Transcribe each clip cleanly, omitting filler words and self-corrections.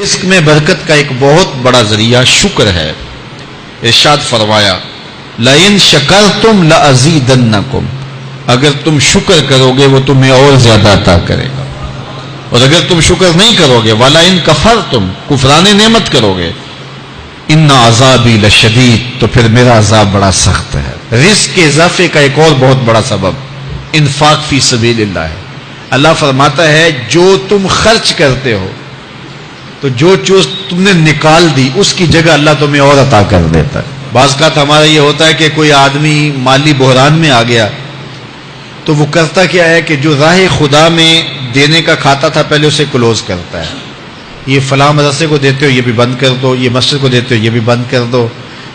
رزق میں برکت کا ایک بہت بڑا ذریعہ شکر ہے۔ ارشاد فرمایا لَإِن شَكَرْتُمْ لَأَزِيدَنَّكُمْ، اگر تم شکر کرو گے وہ تمہیں اور زیادہ عطا کرے گا، اور اگر تم شکر نہیں کرو گے وَلَئِن كَفَرْتُمْ، کفران نعمت کرو گے إِنَّ عَذَابِي لَشَدِيدٌ، تو پھر میرا عذاب بڑا سخت ہے۔ رزق کے اضافے کا ایک اور بہت بڑا سبب انفاق فی سبیل اللہ ہے۔ اللہ فرماتا ہے جو تم خرچ کرتے ہو تو جو چیز تم نے نکال دی اس کی جگہ اللہ تمہیں اور عطا کر دیتا ہے۔ بعض کا ہمارا یہ ہوتا ہے کہ کوئی آدمی مالی بحران میں آ گیا تو وہ کرتا کیا ہے کہ جو راہ خدا میں دینے کا کھاتا تھا پہلے اسے کلوز کرتا ہے، یہ فلاں مدرسے کو دیتے ہو یہ بھی بند کر دو، یہ مسجد کو دیتے ہو یہ بھی بند کر دو،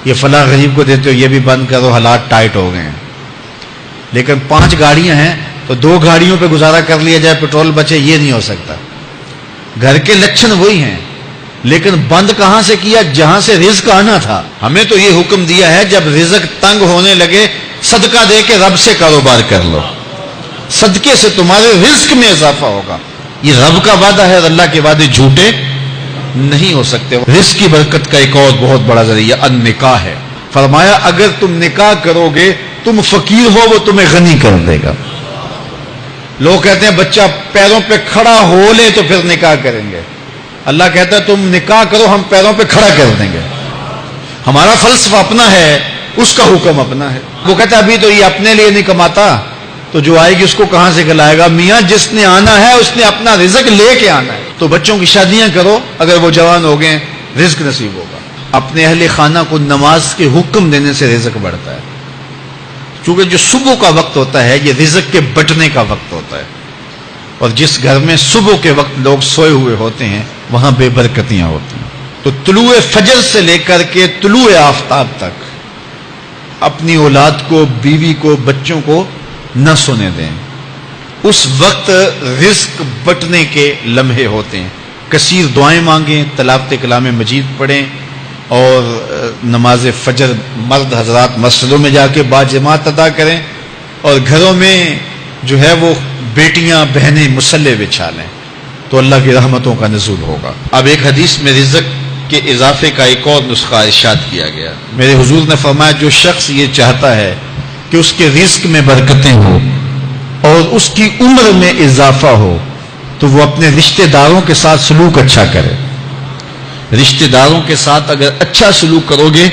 یہ فلاں غریب کو دیتے ہو یہ بھی بند کر دو، حالات ٹائٹ ہو گئے ہیں۔ لیکن 5 گاڑیاں ہیں تو 2 گاڑیوں پہ گزارا کر لیا جائے، پیٹرول بچے، یہ نہیں ہو سکتا۔ گھر کے لچھن وہی ہیں لیکن بند کہاں سے کیا؟ جہاں سے رزق آنا تھا۔ ہمیں تو یہ حکم دیا ہے جب رزق تنگ ہونے لگے صدقہ دے کے رب سے کاروبار کر لو، صدقے سے تمہارے رزق میں اضافہ ہوگا۔ یہ رب کا وعدہ ہے اور اللہ کے وعدے جھوٹے نہیں ہو سکتے۔ رزق کی برکت کا ایک اور بہت بڑا ذریعہ النکاح ہے۔ فرمایا اگر تم نکاح کرو گے، تم فقیر ہو وہ تمہیں غنی کر دے گا۔ لوگ کہتے ہیں بچہ پیروں پہ کھڑا ہو لے تو پھر نکاح کریں گے، اللہ کہتا ہے تم نکاح کرو ہم پیروں پہ کھڑا کر دیں گے۔ ہمارا فلسفہ اپنا ہے، اس کا حکم اپنا ہے۔ وہ کہتا ہے ابھی تو یہ اپنے لیے نہیں کماتا تو جو آئے گی اس کو کہاں سے کھلائے گا؟ میاں جس نے آنا ہے اس نے اپنا رزق لے کے آنا ہے۔ تو بچوں کی شادیاں کرو، اگر وہ جوان ہو گئے رزق نصیب ہوگا۔ اپنے اہل خانہ کو نماز کے حکم دینے سے رزق بڑھتا ہے، کیونکہ جو صبح کا وقت ہوتا ہے یہ رزق کے بٹنے کا وقت ہوتا ہے، اور جس گھر میں صبح کے وقت لوگ سوئے ہوئے ہوتے ہیں وہاں بے برکتیاں ہوتی ہیں۔ تو طلوع فجر سے لے کر کے طلوع آفتاب تک اپنی اولاد کو، بیوی کو، بچوں کو نہ سونے دیں۔ اس وقت رزق بٹنے کے لمحے ہوتے ہیں۔ کثیر دعائیں مانگیں، تلاوت کلام مجید پڑھیں، اور نماز فجر مرد حضرات مسجدوں میں جا کے باجماعت ادا کریں، اور گھروں میں جو ہے وہ بیٹیاں بہنیں مصلے بچھا لیں تو اللہ کی رحمتوں کا نزول ہوگا۔ اب ایک حدیث میں رزق کے اضافے کا ایک اور نسخہ ارشاد کیا گیا۔ میرے حضور نے فرمایا جو شخص یہ چاہتا ہے کہ اس کے رزق میں برکتیں ہوں اور اس کی عمر میں اضافہ ہو تو وہ اپنے رشتہ داروں کے ساتھ سلوک اچھا کرے۔ رشتہ داروں کے ساتھ اگر اچھا سلوک کرو گے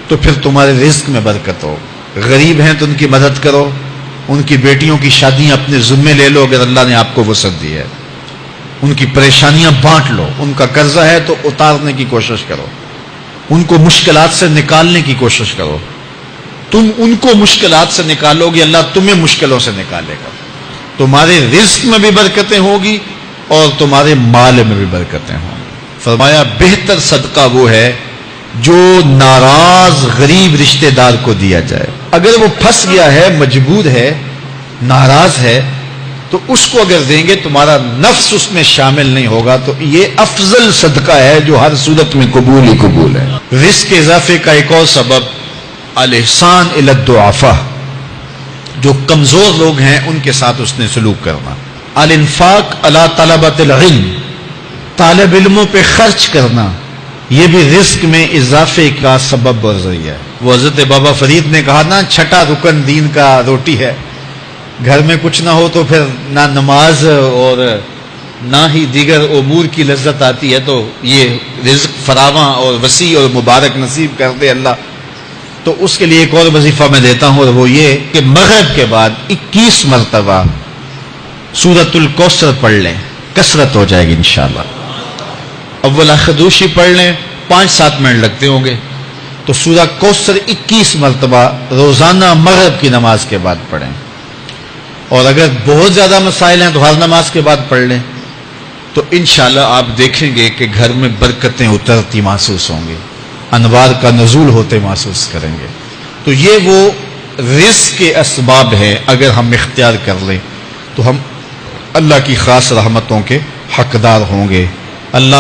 تو پھر تمہارے رزق میں برکت ہو۔ غریب ہیں تو ان کی مدد کرو، ان کی بیٹیوں کی شادیاں اپنے ذمے لے لو اگر اللہ نے آپ کو وسعت دی ہے، ان کی پریشانیاں بانٹ لو، ان کا قرضہ ہے تو اتارنے کی کوشش کرو، ان کو مشکلات سے نکالنے کی کوشش کرو۔ تم ان کو مشکلات سے نکالو گے اللہ تمہیں مشکلوں سے نکالے گا۔ تمہارے رزق میں بھی برکتیں ہوگی اور تمہارے مال میں بھی برکتیں ہوں گی۔ فرمایا بہتر صدقہ وہ ہے جو ناراض غریب رشتہ دار کو دیا جائے۔ اگر وہ پھنس گیا ہے، مجبور ہے، ناراض ہے، تو اس کو اگر دیں گے تمہارا نفس اس میں شامل نہیں ہوگا، تو یہ افضل صدقہ ہے جو ہر صورت میں قبول ہی قبول ہے۔ رزق کے اضافے کا ایک اور سبب الاحسان الی الضعفاء، جو کمزور لوگ ہیں ان کے ساتھ اس نے سلوک کرنا۔ الانفاق علی طلبۃ العلم، طالب علموں پہ خرچ کرنا، یہ بھی رزق میں اضافے کا سبب اور ذریعہ ہے۔ وہ حضرت بابا فرید نے کہا نا 6واں رکن دین کا روٹی ہے۔ گھر میں کچھ نہ ہو تو پھر نہ نماز اور نہ ہی دیگر امور کی لذت آتی ہے، تو یہ رزق فراواں اور وسیع اور مبارک نصیب کر دے اللہ۔ تو اس کے لیے ایک اور وظیفہ میں دیتا ہوں، اور وہ یہ کہ مغرب کے بعد 21 مرتبہ سورۃ الکوثر پڑھ لیں، کثرت ہو جائے گی انشاءاللہ۔ اول خدوشی پڑھ لیں، 5-7 منٹ لگتے ہوں گے، تو سورہ کوثر 21 مرتبہ روزانہ مغرب کی نماز کے بعد پڑھیں۔ اور اگر بہت زیادہ مسائل ہیں تو ہر نماز کے بعد پڑھ لیں، تو انشاءاللہ آپ دیکھیں گے کہ گھر میں برکتیں اترتی محسوس ہوں گی، انوار کا نزول ہوتے محسوس کریں گے۔ تو یہ وہ رزق کے اسباب ہیں، اگر ہم اختیار کر لیں تو ہم اللہ کی خاص رحمتوں کے حقدار ہوں گے۔ اللہ